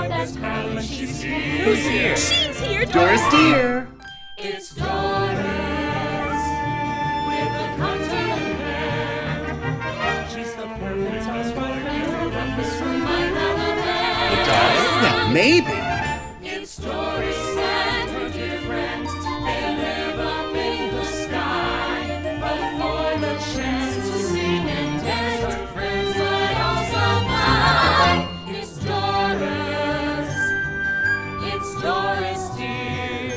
door. There's Helen, she's here. Who's here? She's here, Doris Dear. It's Doris, with a cocktail in hand. She's the perfect housewife, and her Rumpus Room might have a bed. Well, maybe. It's Doris and her dear friends. They live up in the sky, before the chance to sing and dance. Her friends might also buy. It's Doris. It's Doris Dear.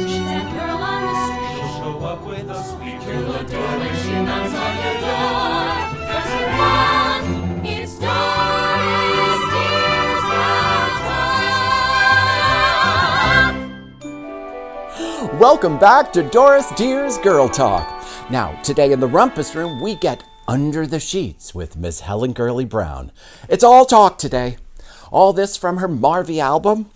She's that girl on the street. She'll show up with a squeak. You'll adore when she knocks on your door. There's her one. It's Doris Dear's Girl Talk. Welcome back to Doris Dear's Girl Talk. Now, today in the Rumpus Room, we get Under the Sheets with Miss Helen Gurley Brown. It's all talk today. All this from her Marvy album,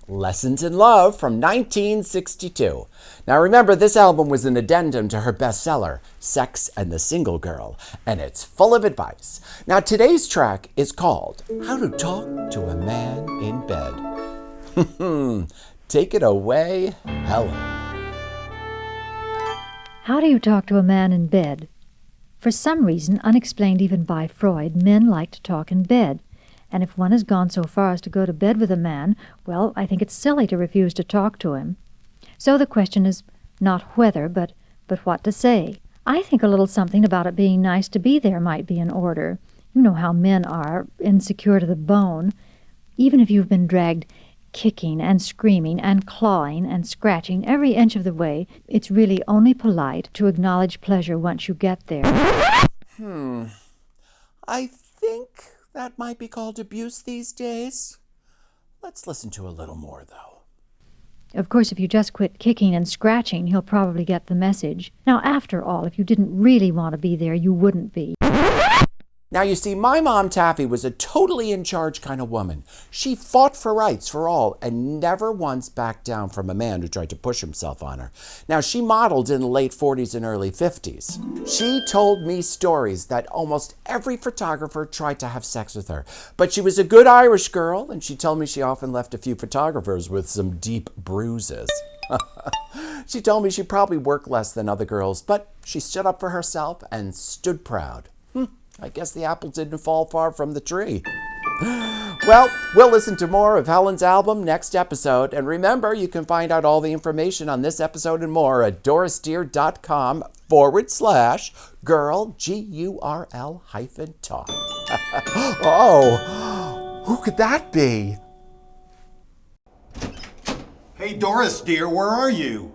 Lessons in Love from 1962. Now remember, this album was an addendum to her bestseller, Sex and the Single Girl, and it's full of advice. Now today's track is called How to Talk to a Man in Bed. Take it away, Helen. How do you talk to a man in bed? For some reason, unexplained even by Freud, men like to talk in bed. And if one has gone so far as to go to bed with a man, well, I think it's silly to refuse to talk to him. So the question is not whether, but what to say. I think a little something about it being nice to be there might be in order. You know how men are, insecure to the bone. Even if you've been dragged kicking and screaming and clawing and scratching every inch of the way, it's really only polite to acknowledge pleasure once you get there. I think that might be called abuse these days. Let's listen to a little more, though. Of course, if you just quit kicking and scratching, he'll probably get the message. Now, after all, if you didn't really want to be there, you wouldn't be. Now, you see, my mom, Taffy, was a totally in-charge kind of woman. She fought for rights for all and never once backed down from a man who tried to push himself on her. Now, she modeled in the late 40s and early 50s. She told me stories that almost every photographer tried to have sex with her. But she was a good Irish girl, and she told me she often left a few photographers with some deep bruises. She told me she probably worked less than other girls, but she stood up for herself and stood proud. I guess the apple didn't fall far from the tree. Well, we'll listen to more of Helen's album next episode. And remember, you can find out all the information on this episode and more at dorisdear.com/girl, GURL-talk. Oh, who could that be? Hey, Doris Dear, where are you?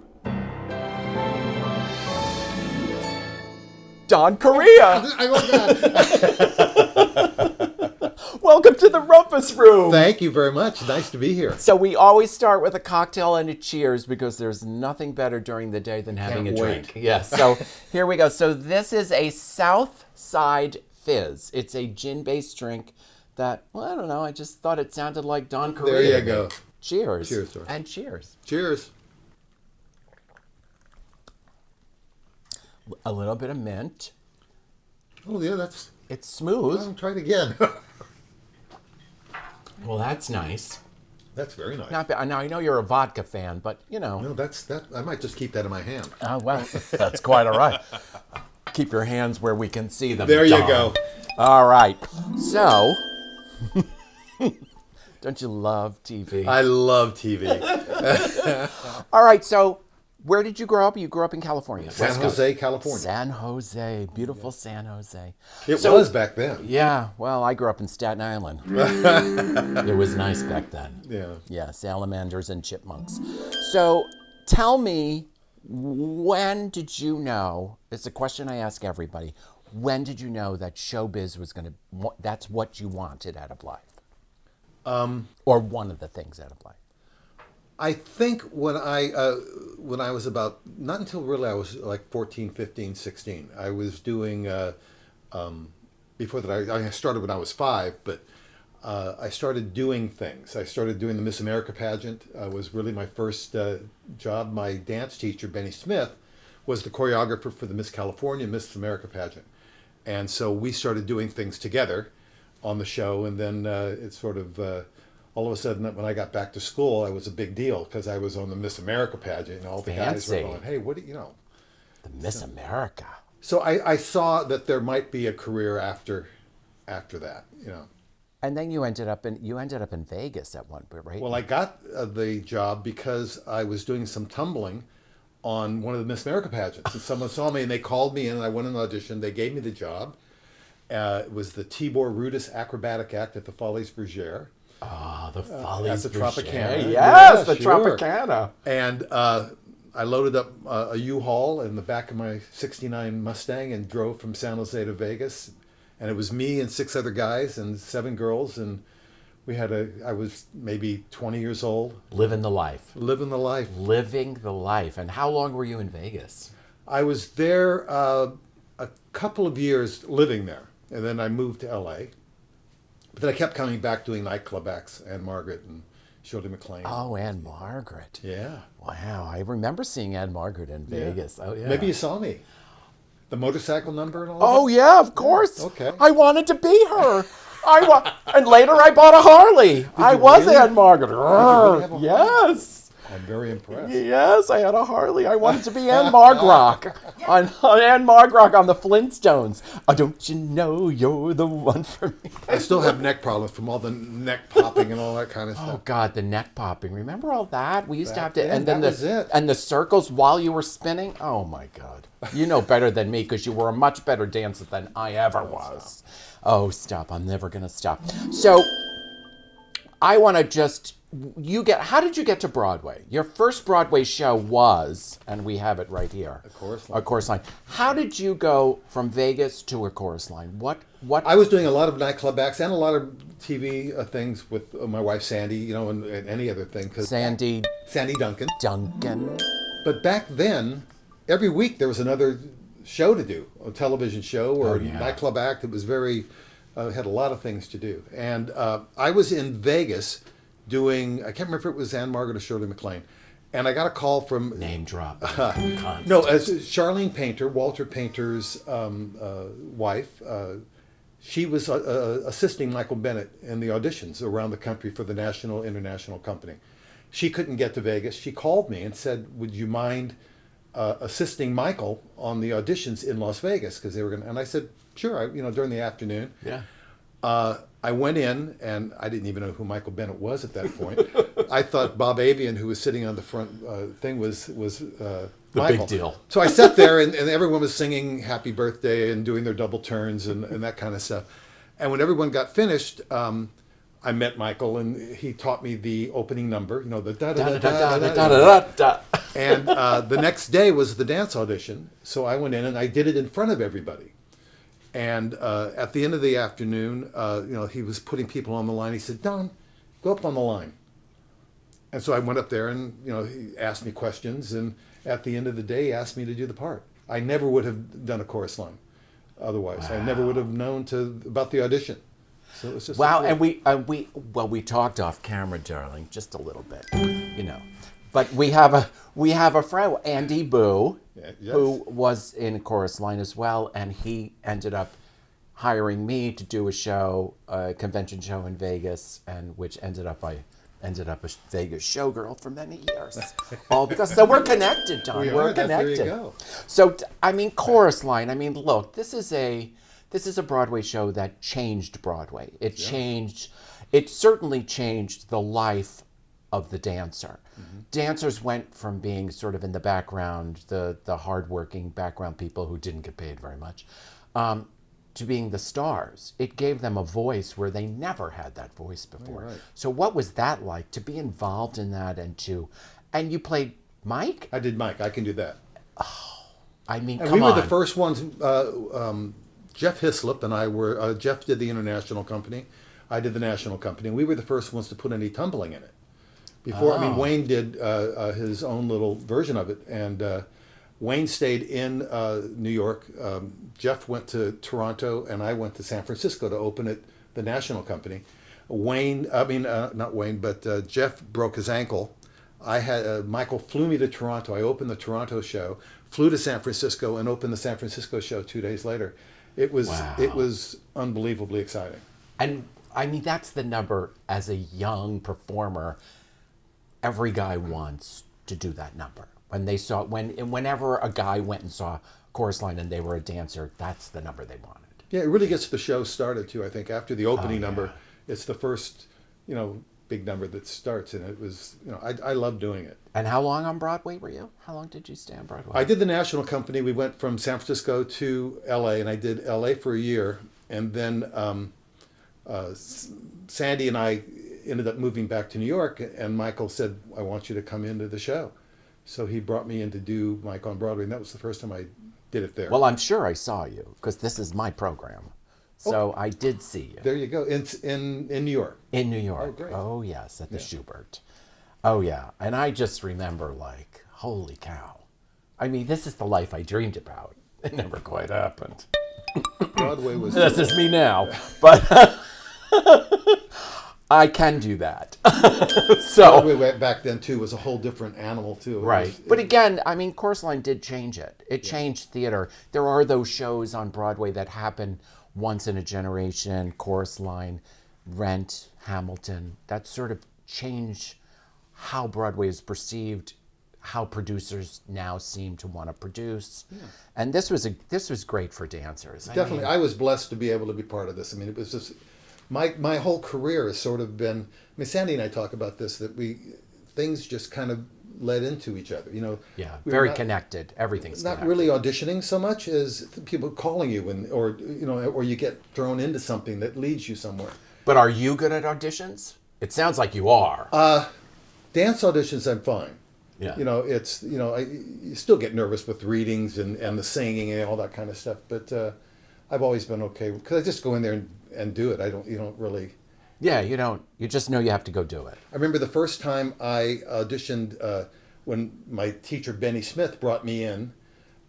Don Correia. I love that. Welcome to the Rumpus Room. Thank you very much. Nice to be here. So we always start with a cocktail and a cheers because there's nothing better during the day than having Can't a wait. drink. Yes. So here we go. So this is a South Side Fizz. It's a gin-based drink that, well, I don't know. I just thought it sounded like Don Correia. There you go. Cheers. Cheers, Doris. And cheers. Cheers. A little bit of mint. Oh, yeah, that's... It's smooth. I'll try it again. Well, that's nice. That's very nice. Not bad. Now, I know you're a vodka fan, but, you know. No, that. I might just keep that in my hand. Oh, well, that's quite all right. Keep your hands where we can see them. There you Don. go. All right. So, don't you love TV? I love TV. All right. So, where did you grow up? You grew up in California. San West Coast. Jose, California. San Jose. Beautiful San Jose. It was back then. Yeah. Well, I grew up in Staten Island. It was nice back then. Yeah. Yeah. Salamanders and chipmunks. So, tell me, when did you know? It's a question I ask everybody. When did you know that showbiz was that's what you wanted out of life? Or one of the things out of life? I think when I was about, not until really I was like 14, 15, 16, I was doing, before that I started when I was 5, but I started doing things. I started doing the Miss America pageant. Was really my first job. My dance teacher, Benny Smith, was the choreographer for the Miss California, Miss America pageant. And so we started doing things together on the show, and then it sort of all of a sudden, when I got back to school, I was a big deal because I was on the Miss America pageant, and all the guys were Fancy. going, "Hey, what do you know?" The Miss America. So I saw that there might be a career after that, you know. And then you ended up in Vegas at one point, right? Well, I got the job because I was doing some tumbling on one of the Miss America pageants, and someone saw me and they called me in, and I went in an audition. They gave me the job. It was the Tibor Rudis acrobatic act at the Folies Bergère. Oh, the Follies at the Bergère. Tropicana. Yes, the sure. Tropicana. And I loaded up a U-Haul in the back of my '69 Mustang and drove from San Jose to Vegas. And it was me and 6 other guys and 7 girls, and I was maybe 20 years old. Living the life. Living the life. Living the life. And how long were you in Vegas? I was there a couple of years living there, and then I moved to LA. But then I kept coming back doing nightclub acts, Ann Margaret and Shirley MacLaine. Oh, Ann Margaret. Yeah. Wow, I remember seeing Ann Margaret in Vegas. Oh, yeah. Maybe you saw me. The motorcycle number and all Oh, that? yeah, of course. Okay. I wanted to be her. And later I bought a Harley. I was really? Ann Margaret. really have a Harley? Yes. I'm very impressed. Yes, I had a Harley. I wanted to be Ann Margrock on Ann Margrock on the Flintstones. Oh, don't you know you're the one for me? I still have neck problems from all the neck popping and all that kind of Oh stuff. God, the neck popping. Remember all that? We used to have Back to, then, and then that was it. and the circles while you were spinning. Oh my God, you know better than me because you were a much better dancer than I ever was. Oh, stop! I'm never gonna stop. So, I want to just. How did you get to Broadway? Your first Broadway show was, and we have it right here. A Chorus Line. A Chorus Line. How did you go from Vegas to a Chorus Line? What? I was doing a lot of nightclub acts and a lot of TV things with my wife Sandy, you know, and any other thing. Sandy Sandy Duncan. Duncan. But back then, every week there was another show to do, a television show or a nightclub act. It was very, had a lot of things to do. And I was in Vegas doing, I can't remember if it was Ann Margaret or Shirley MacLaine, and I got a call from Name drop. no, as Charlene Painter, Walter Painter's wife. She was assisting Michael Bennett in the auditions around the country for the National International Company. She couldn't get to Vegas. She called me and said, "Would you mind assisting Michael on the auditions in Las Vegas?" Because they were going. And I said, "Sure." During the afternoon. Yeah. I went in, and I didn't even know who Michael Bennett was at that point. I thought Bob Avian, who was sitting on the front thing, was the Michael. Big deal. So I sat there, and everyone was singing "Happy Birthday" and doing their double turns and that kind of stuff. And when everyone got finished, I met Michael, and he taught me the opening number. The da da da da da da da. And the next day was the dance audition, so I went in and I did it in front of everybody. And at the end of the afternoon, he was putting people on the line. He said, "Don, go up on the line." And so I went up there, and he asked me questions. And at the end of the day, he asked me to do the part. I never would have done a chorus line otherwise. Wow. I never would have known about the audition. So it was just wow. And we talked off camera, darling, just a little bit, But we have a friend, Andy Boo, who was in Chorus Line as well, and he ended up hiring me to do a convention show in Vegas, and which ended up a Vegas showgirl for many years. All because we're connected, Don. We're connected. There you go. So Chorus Line. Look, this is a Broadway show that changed Broadway. It certainly changed the life of the dancer. Mm-hmm. Dancers went from being sort of in the background, the hardworking background people who didn't get paid very much, to being the stars. It gave them a voice where they never had that voice before. Right. So what was that like to be involved in that and you played Mike? I did Mike. I can do that. Oh, and we were the first ones. Jeff Hislop and I were. Jeff did the international company. I did the national company, and we were the first ones to put any tumbling in it. Before, Wayne did his own little version of it, and Wayne stayed in New York. Jeff went to Toronto, and I went to San Francisco to open it, the national company. Not Wayne, but Jeff broke his ankle. Michael flew me to Toronto. I opened the Toronto show, flew to San Francisco, and opened the San Francisco show 2 days later. It was unbelievably exciting. And I mean, that's the number as a young performer. Every guy wants to do that number. Whenever a guy went and saw Chorus Line and they were a dancer, that's the number they wanted. Yeah, it really gets the show started too. I think after the opening number, it's the first, big number that starts, and it was, I love doing it. And how long on Broadway were you? How long did you stay on Broadway? I did the national company. We went from San Francisco to LA, and I did LA for a year, and then Sandy and I ended up moving back to New York, and Michael said, I want you to come into the show. So he brought me in to do Mike on Broadway, and that was the first time I did it there. Well, I'm sure I saw you, because this is my program. So I did see you. There you go, in New York. In New York. Oh, great. Oh, yes, at the Schubert. Oh, yeah. And I just remember, like, holy cow. I mean, this is the life I dreamed about. It never quite happened. Broadway was... This is me now. But I can do that. So Broadway back then, too, was a whole different animal, too. Right. But again, I mean, Chorus Line did change it. It changed theater. There are those shows on Broadway that happen once in a generation, Chorus Line, Rent, Hamilton, that sort of changed how Broadway is perceived, how producers now seem to want to produce. Yeah. And this was great for dancers. Definitely. I was blessed to be able to be part of this. I mean, it was just, my whole career has sort of been, Sandy and I talk about this, that things just kind of led into each other, Yeah, very connected. Everything's not connected. really auditioning so much as people calling you, or you get thrown into something that leads you somewhere. But are you good at auditions? It sounds like you are. Dance auditions, I'm fine. Yeah. You still get nervous with readings and the singing and all that kind of stuff, but I've always been okay because I just go in there and do it. You don't really. Yeah, you don't. You just know you have to go do it. I remember the first time I auditioned when my teacher Benny Smith brought me in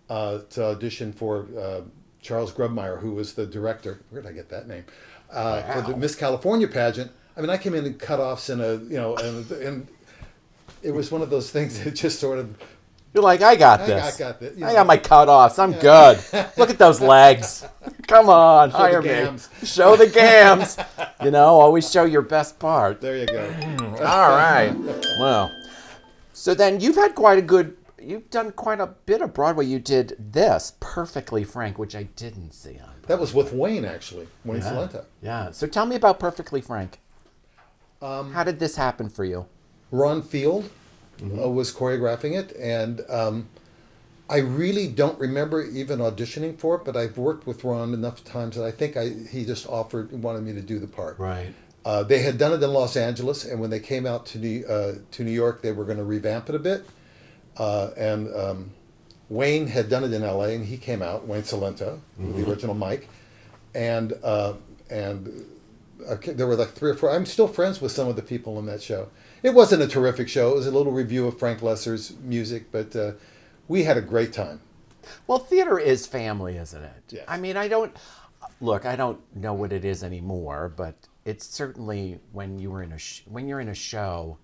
to audition for Charles Grubmeyer, who was the director. Where did I get that name? For the Miss California pageant. I mean, I came in in cutoffs and it was one of those things that just sort of. You're like, I got this. I got this. I got my cutoffs. I'm good. Look at those legs. Come on, hire me. Show the gams. Always show your best part. There you go. All right. Well, so then you've done quite a bit of Broadway. You did this, Perfectly Frank, which I didn't see on Broadway. That was with Wayne, actually. Wayne Salenta. Yeah. So tell me about Perfectly Frank. How did this happen for you? Ron Field was choreographing it, and I really don't remember even auditioning for it, but I've worked with Ron enough times that I think he just wanted me to do the part. Right. They had done it in Los Angeles, and when they came out to New York, they were going to revamp it a bit. And Wayne had done it in LA, and he came out, Wayne Salenta, the original Mike, and there were like 3 or 4. I'm still friends with some of the people in that show. It wasn't a terrific show. It was a little review of Frank Lesser's music, but we had a great time. Well, theater is family, isn't it? Yes. I mean, I don't know what it is anymore, but it's certainly when you're in a show,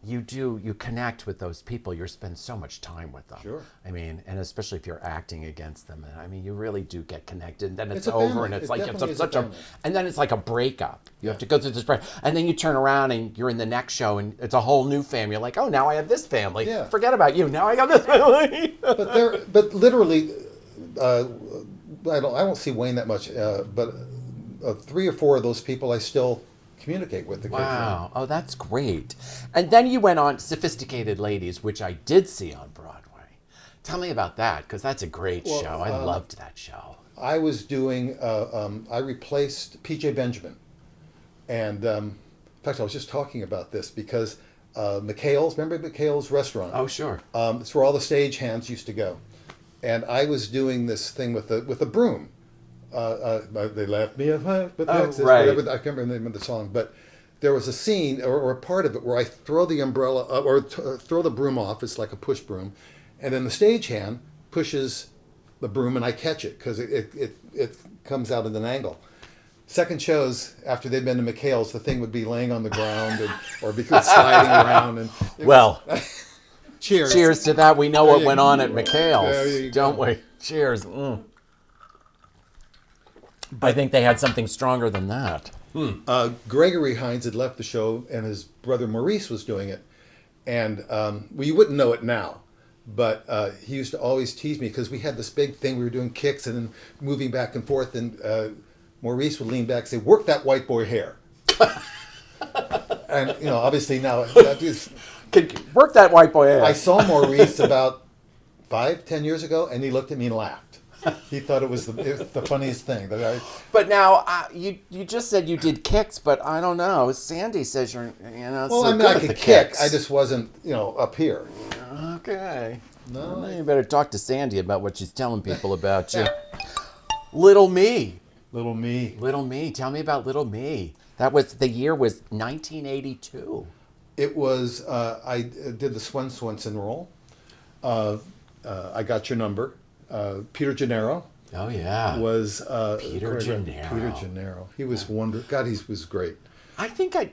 you connect with those people. You spend so much time with them. Sure. I mean, and especially if you're acting against them, I mean, you really do get connected. And then it's a over, family. and it's It like definitely is such a a, family. and then it's like a breakup. You have to go through this break, and then you turn around and you're in the next show, and it's a whole new family. You're like, oh, now I have this family. Yeah. Forget about you. Now I got this family. But literally, I don't see Wayne that much, but 3 or 4 of those people I still communicate with. Wow. Oh, that's great. And then you went on Sophisticated Ladies, which I did see on Broadway. Tell me about that, because that's a great show. I loved that show. I was doing, I replaced P.J. Benjamin. And in fact, I was just talking about this because McHale's, remember McHale's restaurant? Oh, sure. It's where all the stagehands used to go. And I was doing this thing with a broom. They left me a with Texas, right. whatever, I can't remember the name of the song, but there was a scene or a part of it where I throw the umbrella or throw the broom off. It's like a push broom, and then the stagehand pushes the broom and I catch it because it comes out at an angle. Second shows after they'd been to McHale's, the thing would be laying on the ground or be sliding around. And cheers! Cheers to that. We know what went on at There McHale's, you don't go. we? Cheers. I think they had something stronger than that. Gregory Hines had left the show, and his brother Maurice was doing it. And well, you wouldn't know it now, but he used to always tease me because we had this big thing. We were doing kicks and then moving back and forth, and Maurice would lean back and say, "Work that white boy hair." And obviously now Work that white boy hair. I saw Maurice about 5-10 years ago, and he looked at me and laughed. He thought it was the funniest thing that I. But now you just said you did kicks, but I don't know. Sandy says you're Well, so I mean, good I at could the kick. kicks. I just wasn't up here. Okay. No. Well, you better talk to Sandy about what she's telling people about you. Little Me. Little me. Little Me. Tell me about Little Me. The year was 1982. It was. I did the Swenson role. I Got Your Number. Peter Gennaro. Oh yeah. Was Peter Gennaro. Peter Gennaro. He was wonderful. God, he was great. I think I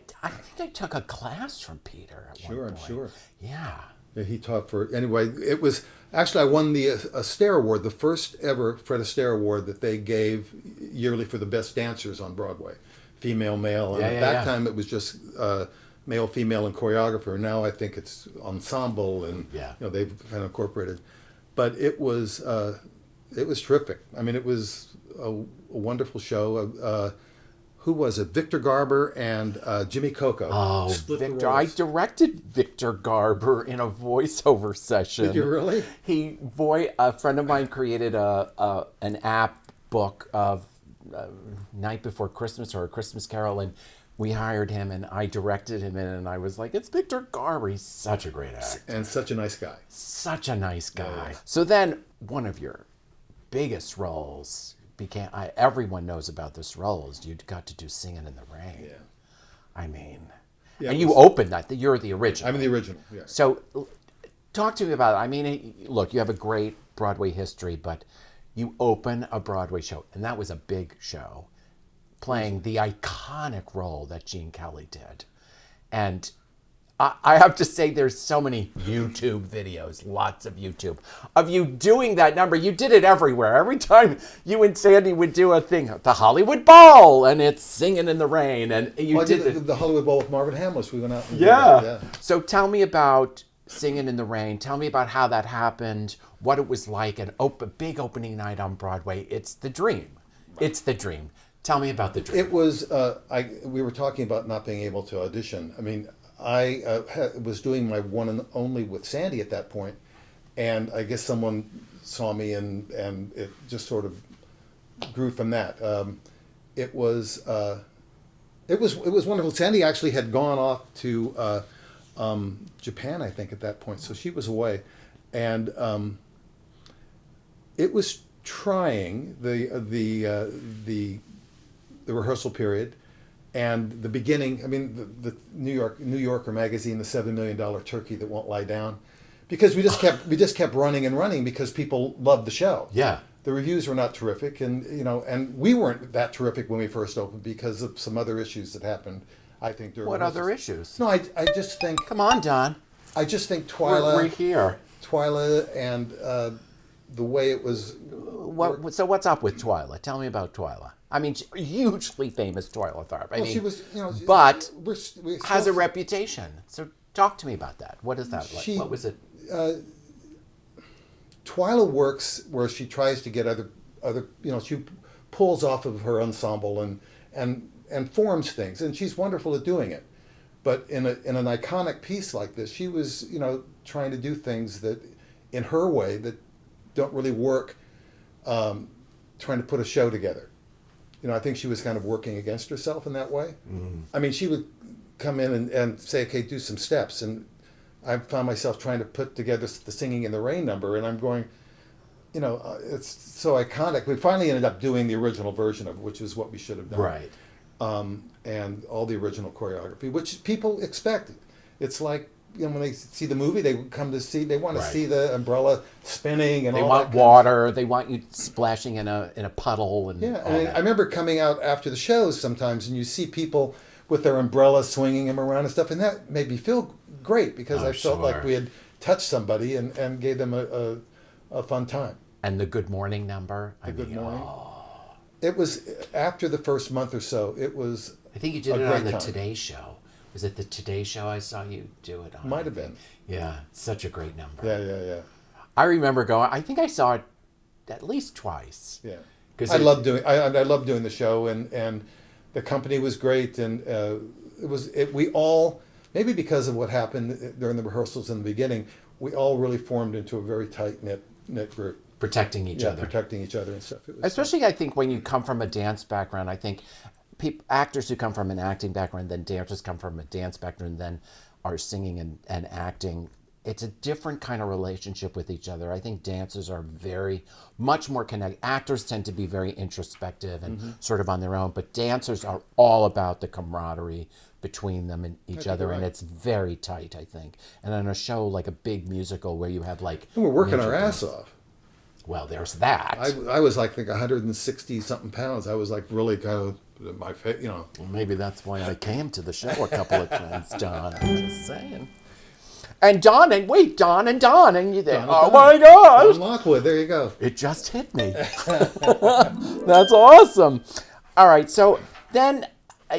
took a class from Peter at one Sure, I'm point. sure. Yeah. Yeah, he taught for anyway. It was actually I won the Astaire Award, the first ever Fred Astaire Award that they gave yearly for the best dancers on Broadway, female, male. And at that time it was just male, female, and choreographer. Now I think it's ensemble, and they've kind of incorporated. But it was terrific. I mean, it was a wonderful show. Who was it? Victor Garber and Jimmy Coco. Oh, Victor! I directed Victor Garber in a voiceover session. Did you really? A friend of mine created an app book of Night Before Christmas or A Christmas Carol, and we hired him, and I directed him in, and I was like, "It's Victor Garber. He's such a great actor and such a nice guy. Such a nice guy." Yeah. So then, one of your biggest roles became, everyone knows about this role, is you got to do Singing in the Rain. Yeah. I mean, Yeah, and you opened that. You're the original. I'm the original. Yeah. So, talk to me about it. I mean, look, you have a great Broadway history, but you open a Broadway show, and that was a big show, playing the iconic role that Gene Kelly did. And I have to say, there's so many YouTube videos, lots of YouTube, of you doing that number. You did it everywhere. Every time you and Sandy would do a thing, the Hollywood Bowl, and it's Singing in the Rain, and you I did did the Hollywood Bowl with Marvin Hamlisch. We went out and yeah. did that. So tell me about Singing in the Rain. Tell me about how that happened, what it was like, a big opening night on Broadway. It's the dream. It's the dream. Tell me about the dream. It was, we were talking about not being able to audition. I mean, I was doing my one and only with Sandy at that point, and I guess someone saw me, and it just sort of grew from that. It was wonderful. Sandy actually had gone off to Japan, I think, at that point, so she was away, and it was trying the rehearsal period. And the beginning, I mean, the New Yorker magazine, the $7 million turkey that won't lie down, because we just kept running and running because people loved the show. Yeah. The reviews were not terrific, and and we weren't that terrific when we first opened because of some other issues that happened. I think during What other issues? No, I just think. Come on, Don. I just think Twyla. We're here. Twyla and the way it was. So what's up with Twyla? Tell me about Twyla. I mean, hugely famous Twyla Tharp. I mean, she was, but we has a reputation. So talk to me about that. What is that like? What was it? Twyla works where she tries to get other, she pulls off of her ensemble and forms things, and she's wonderful at doing it. But in an iconic piece like this, she was, trying to do things that, in her way, that don't really work. Trying to put a show together. I think she was kind of working against herself in that way. Mm. I mean, she would come in and say, okay, do some steps. And I found myself trying to put together the Singing in the Rain number. And I'm going, it's so iconic. We finally ended up doing the original version of it, which is what we should have done. Right. And all the original choreography, which people expected. It's like, when they see the movie, they come to see. They want to see the umbrella spinning and they all want that water. They want you splashing in a puddle and yeah. all And that. I remember coming out after the shows sometimes, and you see people with their umbrellas swinging them around and stuff, and that made me feel great because I felt like we had touched somebody and gave them a fun time. And the Good Morning number. Good Morning. It was after the first month or so. It was. I think you did a it great on the time. Today Show. Was it the Today Show I saw you do it on? Might have been. Yeah, such a great number. Yeah. I remember going. I think I saw it at least twice. Yeah. 'Cause I loved doing the show, and the company was great, and we all, maybe because of what happened during the rehearsals in the beginning, we all really formed into a very tight knit group. Protecting each other. Protecting each other and stuff. It was Especially, I think, when you come from a dance background, I think actors who come from an acting background, then dancers come from a dance background, then are singing and acting. It's a different kind of relationship with each other. I think dancers are much more connected. Actors tend to be very introspective and sort of on their own, but dancers are all about the camaraderie between them and each other, and it's very tight, I think. And on a show like a big musical where you have like... And we're working our ass off. Well, there's that. I was like 160 something pounds. I was like really kind of my face, Well, maybe that's why I came to the show a couple of times, Don. I'm just saying. And Don and you there. Oh my gosh! Don Lockwood, there you go. It just hit me. That's awesome. All right, so then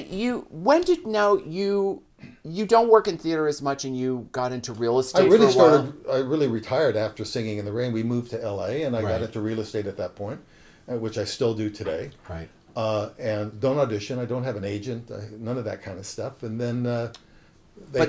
you don't work in theater as much, and you got into real estate. I really retired after Singing in the Rain. We moved to L.A. and I got into real estate at that point, which I still do today. Right. And don't audition. I don't have an agent. None of that kind of stuff. And then they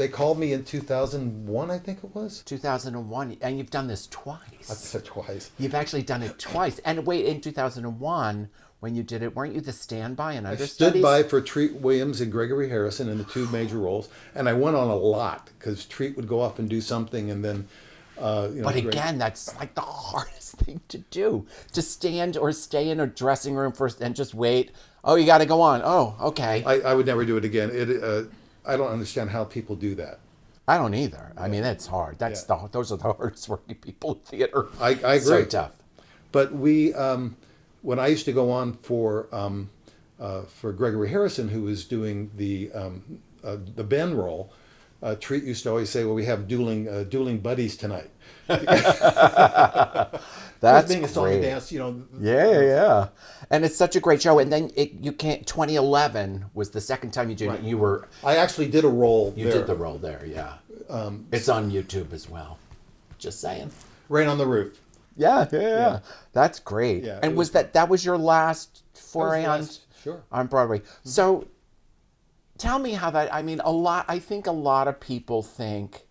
called me in 2001, I think it was. 2001, and you've done this twice. I've said twice. You've actually done it twice. And wait, in 2001, when you did it, weren't you the standby and understudies? I stood by for Treat Williams and Gregory Harrison in the two major roles, and I went on a lot because Treat would go off and do something, and then. But again, that's like the hardest thing to do, to stand or stay in a dressing room first and just wait. Oh, you got to go on. Oh, okay. I would never do it again. I don't understand how people do that. I don't either. I mean, that's hard. Those are the hardest working people in theater. I agree. So tough. But we, when I used to go on for Gregory Harrison, who was doing the Ben role, Treat used to always say, "Well, we have dueling buddies tonight." That's being a song great. and dance, Yeah. And it's such a great show. And then 2011 was the second time you did it. You were. I actually did a role. You did the role there, yeah. It's on YouTube as well. Just saying. Rain on the Roof. Yeah. That's great. Yeah, and that was your last foray Sure. on Broadway? Mm-hmm. So tell me how that. I mean, I think a lot of people think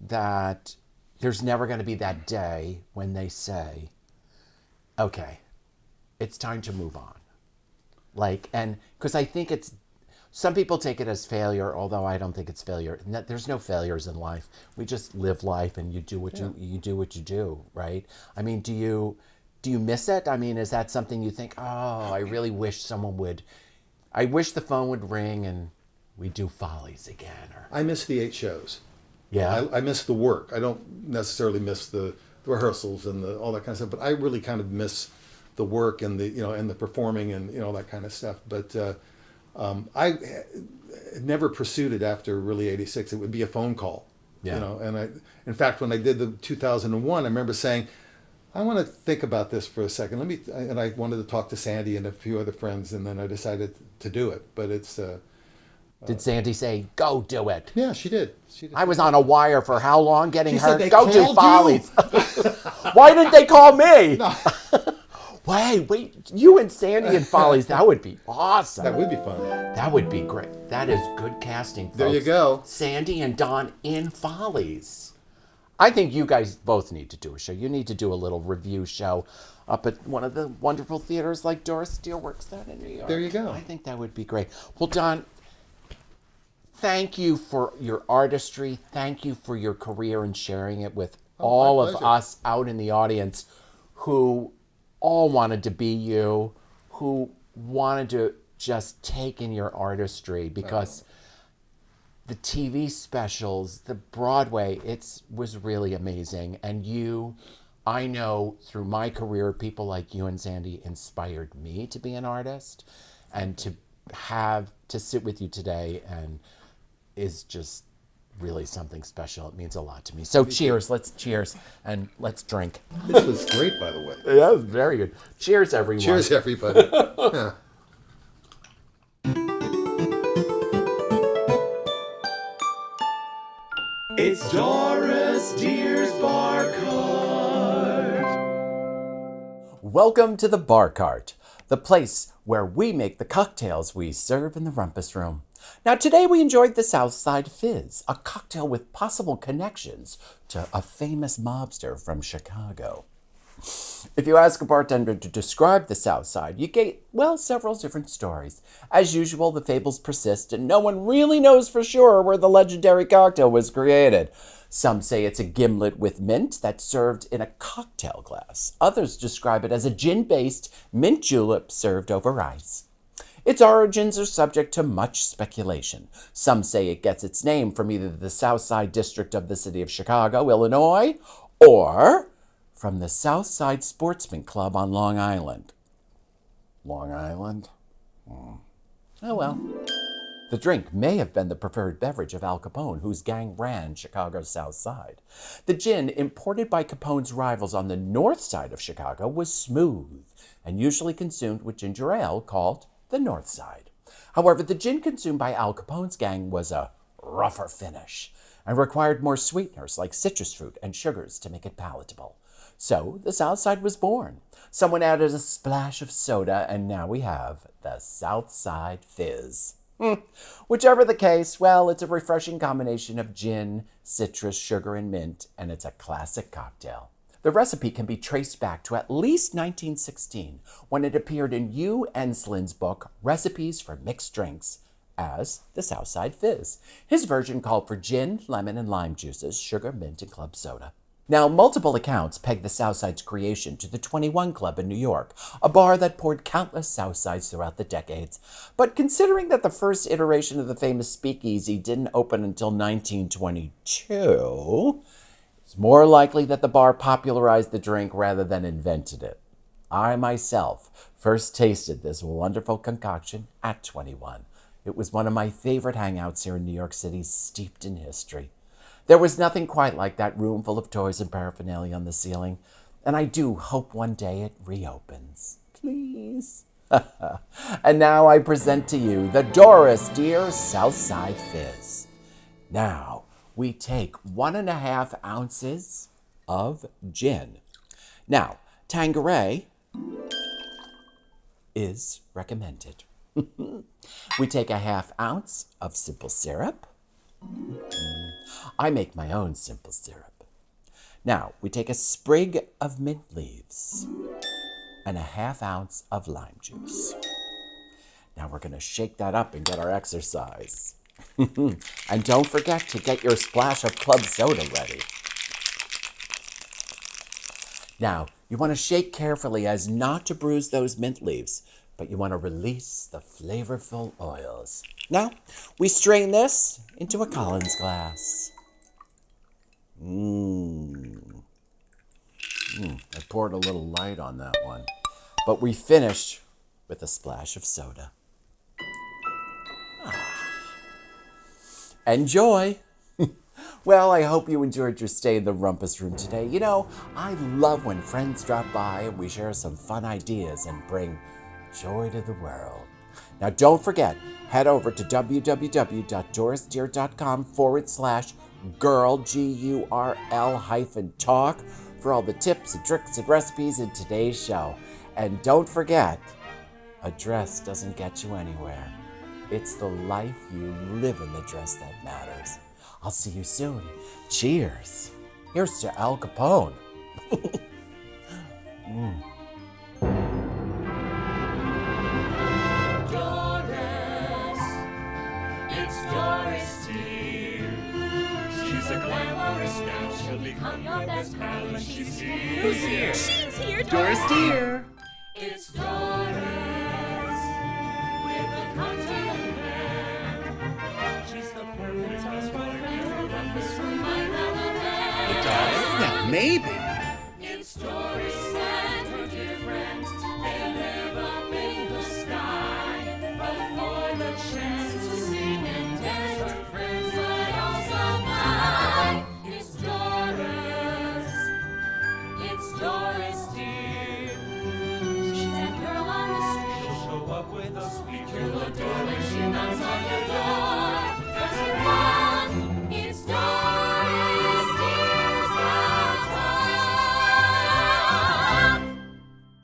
that there's never going to be that day when they say, okay, it's time to move on. And because I think some people take it as failure, although I don't think it's failure. There's no failures in life. We just live life, and you do what you do what you do, right? I mean, do you miss it? I mean, is that something you think, oh, I really wish I wish the phone would ring and we do Follies again? I miss the 8 shows. Yeah. I miss the work. I don't necessarily miss the rehearsals and all that kind of stuff, but I really kind of miss the work and the performing and all that kind of stuff. But I never pursued it after really 86. It would be a phone call. Yeah. And in fact, when I did the 2001, I remember saying, I want to think about this for a second. And I wanted to talk to Sandy and a few other friends, and then I decided to do it. But it's. Did Sandy say, go do it? Yeah, she did. I was on a wire for how long getting She her? said they Go do called Follies. you? Why didn't they call me? No. Wait, you and Sandy and Follies, that would be awesome. That would be fun. That would be great. That is good casting, folks. There you go. Sandy and Don in Follies. I think you guys both need to do a show. You need to do a little review show up at one of the wonderful theaters like Doris Dear works at in New York. There you go. I think that would be great. Well, Don, thank you for your artistry. Thank you for your career and sharing it with all of us out in the audience who all wanted to be you, who wanted to just take in your artistry, because the TV specials, the Broadway, it was really amazing. And I know through my career, people like you and Sandy inspired me to be an artist, and to sit with you today and is just really something special. It means a lot to me. So cheers. Let's cheers and let's drink. This was great, by the way. Yeah, it was very good. Cheers, everyone. Cheers, everybody. Yeah. It's Doris Dear's Bar Cart. Welcome to the Bar Cart, the place where we make the cocktails we serve in the Rumpus Room. Now, today we enjoyed the Southside Fizz, a cocktail with possible connections to a famous mobster from Chicago. If you ask a bartender to describe the Southside, you get, well, several different stories. As usual, the fables persist, and no one really knows for sure where the legendary cocktail was created. Some say it's a gimlet with mint that's served in a cocktail glass. Others describe it as a gin-based mint julep served over ice. Its origins are subject to much speculation. Some say it gets its name from either the Southside District of the city of Chicago, Illinois, or from the Southside Sportsman Club on Long Island. Long Island? Oh well. The drink may have been the preferred beverage of Al Capone, whose gang ran Chicago's South Side. The gin, imported by Capone's rivals on the north side of Chicago, was smooth and usually consumed with ginger ale called the North Side. However, the gin consumed by Al Capone's gang was a rougher finish and required more sweeteners like citrus fruit and sugars to make it palatable. So the South Side was born. Someone added a splash of soda, and now we have the Southside Fizz. Whichever the case, well, it's a refreshing combination of gin, citrus, sugar, and mint, and it's a classic cocktail. The recipe can be traced back to at least 1916, when it appeared in Hugh Enslin's book, Recipes for Mixed Drinks, as the Southside Fizz. His version called for gin, lemon, and lime juices, sugar, mint, and club soda. Now, multiple accounts peg the Southside's creation to the 21 Club in New York, a bar that poured countless Southsides throughout the decades. But considering that the first iteration of the famous speakeasy didn't open until 1922, it's more likely that the bar popularized the drink rather than invented it. I myself first tasted this wonderful concoction at 21. It was one of my favorite hangouts here in New York City, steeped in history. There was nothing quite like that room full of toys and paraphernalia on the ceiling, and I do hope one day it reopens. Please. And now I present to you the Doris Dear Southside Fizz. Now, we take 1.5 ounces of gin. Now, Tanqueray is recommended. We take 1/2 ounce of simple syrup. I make my own simple syrup. Now, we take a sprig of mint leaves and 1/2 ounce of lime juice. Now we're going to shake that up and get our exercise. And don't forget to get your splash of club soda ready. Now, you want to shake carefully as not to bruise those mint leaves, but you want to release the flavorful oils. Now, we strain this into a Collins glass. I poured a little light on that one. But we finish with a splash of soda. Enjoy! Well, I hope you enjoyed your stay in the Rumpus Room today. You know, I love when friends drop by and we share some fun ideas and bring joy to the world. Now, don't forget, head over to www.dorisdear.com/Gurl, Gurl-talk, for all the tips and tricks and recipes in today's show. And don't forget, a dress doesn't get you anywhere. It's the life you live in the dress that matters. I'll see you soon. Cheers. Here's to Al Capone. It's Doris Dear. She's a glamorous gal. She'll become your best pal when she's here. Who's here? She's here, Doris Dear. It's Doris with a cocktail in hand. She's the perfect housewife. Rumpus Room might have a man. Yeah, maybe.